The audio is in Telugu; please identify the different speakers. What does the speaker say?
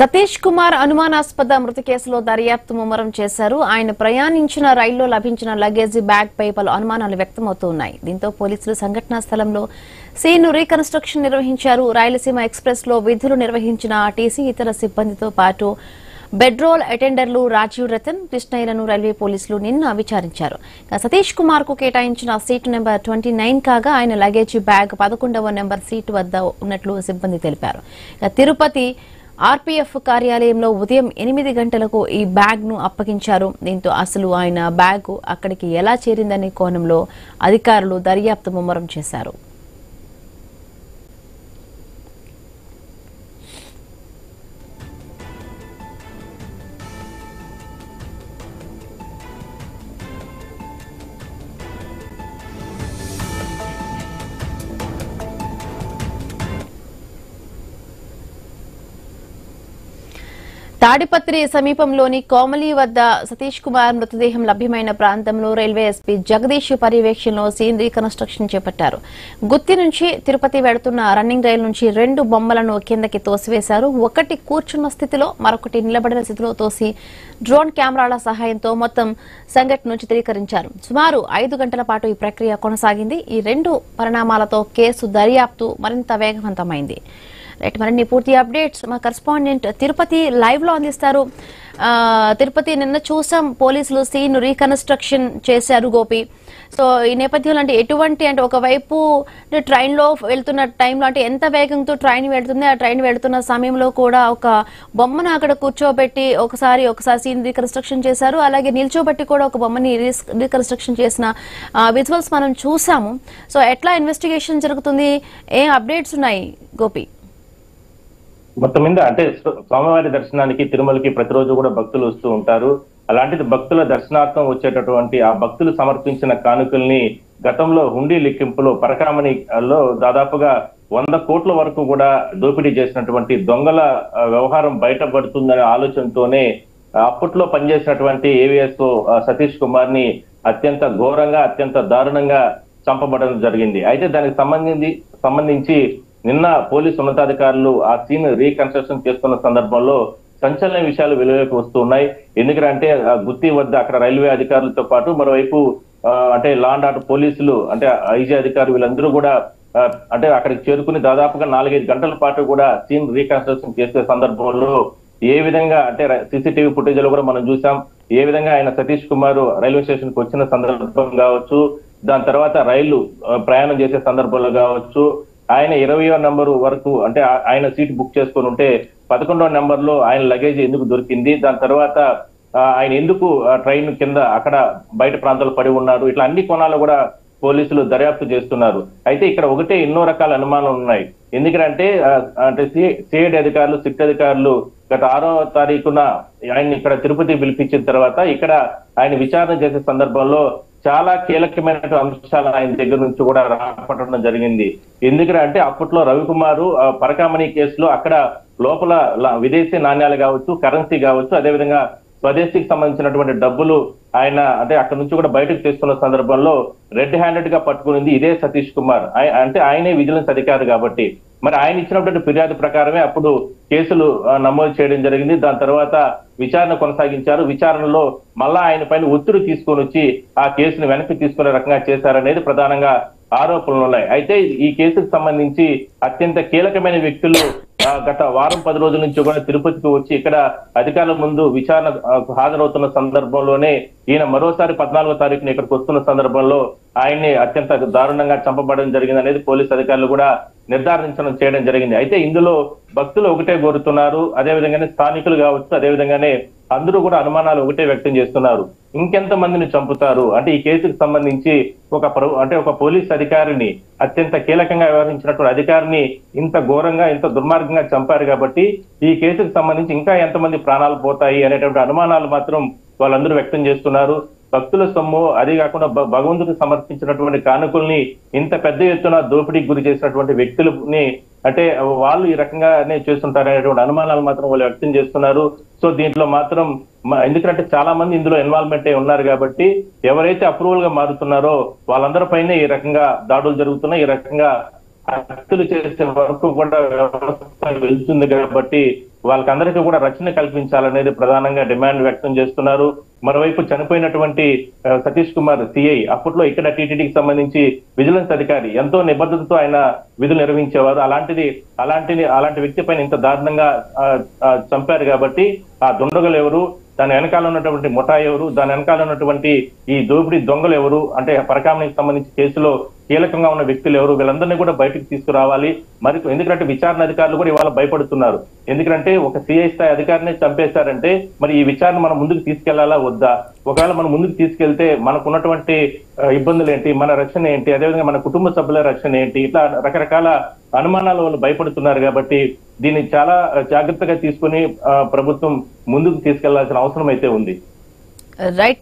Speaker 1: సతీష్ కుమార్ అనుమానాస్పద మృతి కేసులో దర్యాప్తు ముమ్మరం చేశారు. ఆయన ప్రయాణించిన రైల్లో లభించిన లగేజీ బ్యాగ్ పై పలు అనుమానాలు వ్యక్తమవుతున్నాయి. దీంతో పోలీసులు సంఘటనా స్థలంలో సీన్ రీకన్స్ట్రక్షన్ నిర్వహించారు. రాయలసీమ ఎక్స్ప్రెస్ లో విధులు నిర్వహించిన ఆర్టీసీ ఇతర సిబ్బందితో పాటు బెడ్రోల్ అటెండర్లు రాజీవ్ రతన్, కృష్ణయ్యలను రైల్వే పోలీసులు నిన్న విచారించారు. సతీష్ కుమార్ కు కేటాయించిన సీటు నెంబర్ 29 కాగా ఆయన లగేజీ బ్యాగ్ 11వ నెంబర్ సీటు వద్ద ఉన్నట్లు సిబ్బంది తెలిపారు. తిరుపతి ఆర్పీఎఫ్ కార్యాలయంలో ఉదయం 8 గంటలకు ఈ బ్యాగ్ ను అప్పగించారు. దీంతో అసలు ఆయన బ్యాగ్ అక్కడికి ఎలా చేరిందనే కోణంలో అధికారులు దర్యాప్తు ముమ్మరం చేశారు. తాడిపత్రి సమీపంలోని కోమలి వద్ద సతీష్ కుమార్ మృతదేహం లభ్యమైన ప్రాంతంలో రైల్వే ఎస్పీ జగదీష్ పర్యవేక్షణలో సీన్ రీకన్స్ట్రక్షన్ చేపట్టారు. గుత్తి నుంచి తిరుపతి వెడుతున్న రన్నింగ్ రైలు నుంచి 2 బొమ్మలను కిందకి తోసివేశారు. ఒకటి కూర్చున్న స్థితిలో, మరొకటి నిలబడిన స్థితిలో తోసి డ్రోన్ కెమెరాల సహాయంతో మొత్తం సంఘటనను చిత్రీకరించారు. సుమారు 5 గంటల పాటు ఈ ప్రక్రియ కొనసాగింది. ఈ 2 పరిణామాలతో కేసు దర్యాప్తు మరింత వేగవంతమైంది. మరిన్ని పూర్తి అప్డేట్స్ మా కరెస్పాండెంట్ తిరుపతి లైవ్ లో అందిస్తారు. తిరుపతి నిన్న చూసాం పోలీసులు సీన్ రీకన్స్ట్రక్షన్ చేశారు గోపి. సో ఈ నేపథ్యంలో ఎటువంటి ఒకవైపు ట్రైన్ లో వెళ్తున్న టైంలో ఎంత వేగంతో ట్రైన్ వెళ్తుంది, ఆ ట్రైన్ వెళ్తున్న సమయంలో కూడా ఒక బొమ్మను అక్కడ కూర్చోబెట్టి ఒకసారి సీన్ రీకన్స్ట్రక్షన్ చేశారు. అలాగే నిల్చోబెట్టి కూడా ఒక బొమ్మని రీకన్స్ట్రక్షన్ చేసిన విజువల్స్ మనం చూసాము. సో ఎట్లా ఇన్వెస్టిగేషన్ జరుగుతుంది, ఏం అప్డేట్స్ ఉన్నాయి గోపి?
Speaker 2: మొత్తం మీద స్వామివారి దర్శనానికి తిరుమలకి ప్రతిరోజు కూడా భక్తులు వస్తూ ఉంటారు. అలాంటిది భక్తుల దర్శనార్థం వచ్చేటటువంటి ఆ భక్తులు సమర్పించిన కానుకల్ని గతంలో హుండీ లెక్కింపులో పరకామణిలో దాదాపుగా 100 కోట్ల వరకు కూడా దోపిడీ చేసినటువంటి దొంగల వ్యవహారం బయటపడుతుందనే ఆలోచనతోనే అప్పట్లో పనిచేసినటువంటి ఏవిఎస్ సతీష్ కుమార్ ని అత్యంత ఘోరంగా, అత్యంత దారుణంగా చంపబడడం జరిగింది. అయితే దానికి సంబంధించి నిన్న పోలీసు ఉన్నతాధికారులు ఆ సీన్ రీకన్స్ట్రక్షన్ చేస్తున్న సందర్భంలో సంచలన విషయాలు వెలుగులోకి వస్తున్నాయి. ఎందుకంటే గుత్తి వద్ద అక్కడ రైల్వే అధికారులతో పాటు మరోవైపు లా అండ్ ఆర్డర్ పోలీసులు ఐజీ అధికారులు వీళ్ళందరూ కూడా అక్కడికి చేరుకుని దాదాపుగా 4-5 గంటల పాటు కూడా సీన్ రీకన్స్ట్రక్షన్ చేసే సందర్భంలో ఏ విధంగా సీసీటీవీ ఫుటేజ్ లో కూడా మనం చూసాం. ఏ విధంగా ఆయన సతీష్ కుమార్ రైల్వే స్టేషన్ కు వచ్చిన సందర్భం కావచ్చు, దాని తర్వాత రైలు ప్రయాణం చేసే సందర్భంలో కావచ్చు, ఆయన 20వ నెంబర్ వరకు ఆయన సీట్ బుక్ చేసుకుని ఉంటే 11వ నెంబర్ లో ఆయన లగేజ్ ఎందుకు దొరికింది, దాని తర్వాత ఆయన ఎందుకు ట్రైన్ కింద అక్కడ బయట ప్రాంతాలు పడి ఉన్నారు, ఇట్లా అన్ని కోణాలు కూడా పోలీసులు దర్యాప్తు చేస్తున్నారు. అయితే ఇక్కడ ఒకటే ఎన్నో రకాల అనుమానాలు ఉన్నాయి. ఎందుకంటే సిఐడి అధికారులు, సిట్ అధికారులు గత 6వ తారీఖున ఆయన ఇక్కడ తిరుపతి పిలిపించిన తర్వాత ఇక్కడ ఆయన విచారణ చేసే సందర్భంలో చాలా కీలకమైన అంశాలు ఆయన దగ్గర నుంచి కూడా రాపట్టడం జరిగింది. ఎందుకంటే అప్పట్లో రవికుమారు పరకామణి కేసులో అక్కడ లోపల విదేశీ నాణ్యాలు కావచ్చు, కరెన్సీ కావచ్చు, అదేవిధంగా స్వదేశీకి సంబంధించినటువంటి డబ్బులు ఆయన అక్కడ నుంచి కూడా బయటకు తీసుకున్న సందర్భంలో రెడ్ హ్యాండెడ్ గా పట్టుకునింది ఇదే సతీష్ కుమార్. ఆయనే విజిలెన్స్ అధికారి కాబట్టి మరి ఆయన ఇచ్చినటువంటి ఫిర్యాదు ప్రకారమే అప్పుడు కేసులు నమోదు చేయడం జరిగింది. దాని తర్వాత విచారణ కొనసాగించారు. విచారణలో మళ్ళా ఆయన పైన ఒత్తిడి తీసుకొని వచ్చి ఆ కేసును వెనక్కి తీసుకునే రకంగా చేశారనేది ప్రధానంగా ఆరోపణలు ఉన్నాయి. అయితే ఈ కేసుకు సంబంధించి అత్యంత కీలకమైన వ్యక్తులు గత వారం 10 రోజుల నుంచి కూడా తిరుపతికి వచ్చి ఇక్కడ అధికారుల ముందు విచారణ హాజరవుతున్న సందర్భంలోనే ఈయన మరోసారి 14వ తారీఖున ఇక్కడికి వస్తున్న సందర్భంలో ఆయన్ని అత్యంత దారుణంగా చంపబడడం జరిగింది అనేది పోలీసు అధికారులు కూడా నిర్ధారించడం చేయడం జరిగింది. అయితే ఇందులో భక్తులు ఒకటే కోరుతున్నారు, అదేవిధంగానే స్థానికులు కావచ్చు, అదేవిధంగానే అందరూ కూడా అనుమానాలు ఒకటే వ్యక్తం చేస్తున్నారు. ఇంకెంత మందిని చంపుతారు ఈ కేసుకు సంబంధించి ఒక పోలీస్ అధికారిని, అత్యంత కీలకంగా వ్యవహరించినటువంటి అధికారిని ఇంత ఘోరంగా, ఇంత దుర్మార్గంగా చంపారు కాబట్టి ఈ కేసుకు సంబంధించి ఇంకా ఎంతమంది ప్రాణాలు పోతాయి అనేటువంటి అనుమానాలు మాత్రం వాళ్ళందరూ వ్యక్తం చేస్తున్నారు. భక్తుల సొమ్ము, అది కాకుండా భగవంతుడికి సమర్పించినటువంటి కానుకల్ని ఇంత పెద్ద ఎత్తున దోపిడీకి గురి చేసినటువంటి వ్యక్తులని వాళ్ళు ఈ రకంగానే చేస్తుంటారనేటువంటి అనుమానాలు మాత్రం వాళ్ళు వ్యక్తం చేస్తున్నారు. సో దీంట్లో మాత్రం ఎందుకంటే చాలా మంది ఇందులో ఇన్వాల్వ్మెంట్ ఉన్నారు కాబట్టి ఎవరైతే అప్రూవల్ గా మారుతున్నారో వాళ్ళందరిపైనే ఈ రకంగా దాడులు జరుగుతున్నాయి. ఈ రకంగా హత్యలు చేసే వరకు కూడా వ్యవస్థ వెళ్తుంది కాబట్టి వాళ్ళకందరికీ కూడా రక్షణ కల్పించాలనేది ప్రధానంగా డిమాండ్ వ్యక్తం చేస్తున్నారు. మరోవైపు చనిపోయినటువంటి సతీష్ కుమార్ సిఐ అప్పట్లో ఇక్కడ టీటీడీకి సంబంధించి విజిలెన్స్ అధికారి, ఎంతో నిబద్ధతతో ఆయన విధులు నిర్వహించేవారు. అలాంటి వ్యక్తి పైన ఇంత దారుణంగా చంపారు కాబట్టి ఆ దుండగులు ఎవరు, దాని వెనకాల ఉన్నటువంటి ముఠా ఎవరు, దాని వెనకాల ఉన్నటువంటి ఈ దోపిడీ దొంగలు ఎవరు, అంటే పరకామణికి సంబంధించి కేసులో కీలకంగా ఉన్న వ్యక్తులు ఎవరు, వీళ్ళందరినీ కూడా బయటకు తీసుకురావాలి. మరి ఎందుకంటే విచారణ అధికారులు కూడా ఇవాళ భయపడుతున్నారు. ఎందుకంటే ఒక సిఐ స్థాయి అధికారిని చంపేశారంటే మరి ఈ విచారణ మనం ముందుకు తీసుకెళ్లాలా వద్దా? ఒకవేళ మనం ముందుకు తీసుకెళ్తే మనకు ఉన్నటువంటి ఇబ్బందులు ఏంటి, మన రక్షణ ఏంటి, అదేవిధంగా మన కుటుంబ సభ్యుల రక్షణ ఏంటి, ఇట్లా రకరకాల అనుమానాల వాళ్ళు భయపడుతున్నారు. కాబట్టి దీన్ని చాలా జాగ్రత్తగా తీసుకుని ప్రభుత్వం ముందుకు తీసుకెళ్లాల్సిన అవసరం అయితే ఉంది.
Speaker 1: రైట్.